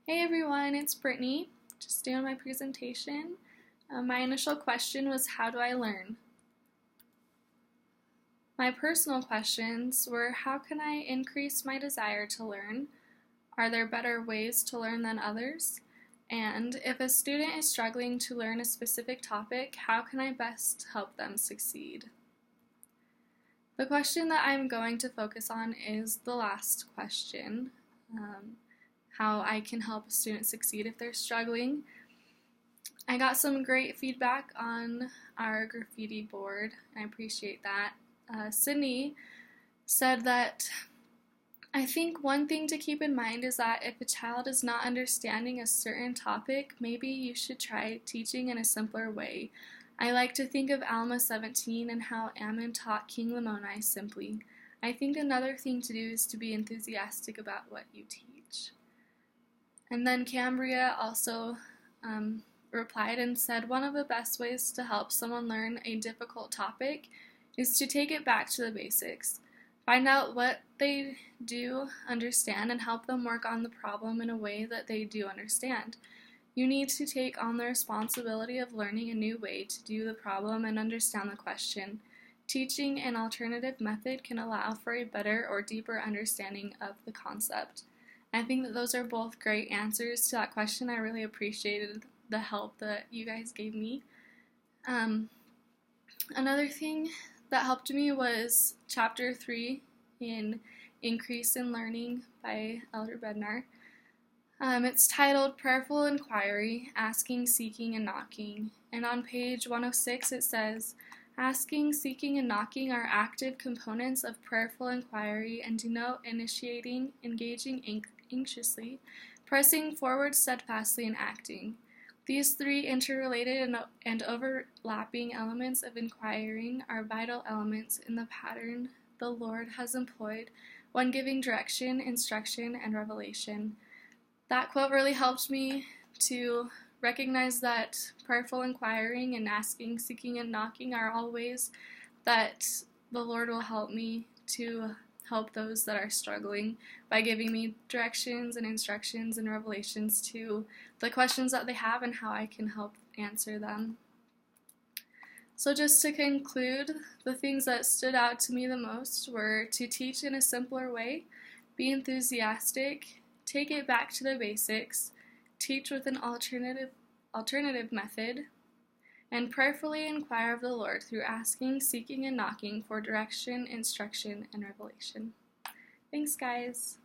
Hey everyone, it's Brittany. Just doing my presentation. My initial question was, how do I learn? My personal questions were, how can I increase my desire to learn? Are there better ways to learn than others? And if a student is struggling to learn a specific topic, how can I best help them succeed? The question that I'm going to focus on is the last question. How I can help a student succeed if they're struggling. I got some great feedback on our graffiti board. I appreciate that. Sydney said that I think one thing to keep in mind is that if a child is not understanding a certain topic, maybe you should try teaching in a simpler way. I like to think of Alma 17 and how Ammon taught King Lamoni simply. I think another thing to do is to be enthusiastic about what you teach. And then Cambria also replied and said, one of the best ways to help someone learn a difficult topic is to take it back to the basics. Find out what they do understand and help them work on the problem in a way that they do understand. You need to take on the responsibility of learning a new way to do the problem and understand the question. Teaching an alternative method can allow for a better or deeper understanding of the concept. I think that those are both great answers to that question. I really appreciated the help that you guys gave me. Another thing that helped me was Chapter 3 in Increase in Learning by Elder Bednar. It's titled Prayerful Inquiry, Asking, Seeking, and Knocking. And on page 106 it says, asking, seeking, and knocking are active components of prayerful inquiry and denote initiating, engaging anxiously, pressing forward steadfastly, and acting. These three interrelated and overlapping elements of inquiring are vital elements in the pattern the Lord has employed when giving direction, instruction, and revelation. That quote really helped me to recognize that prayerful inquiring and asking, seeking, and knocking are all ways that the Lord will help me to help those that are struggling by giving me directions and instructions and revelations to the questions that they have and how I can help answer them. So just to conclude, the things that stood out to me the most were to teach in a simpler way, be enthusiastic, take it back to the basics, teach with an alternative method, and prayerfully inquire of the Lord through asking, seeking, and knocking for direction, instruction, and revelation. Thanks, guys.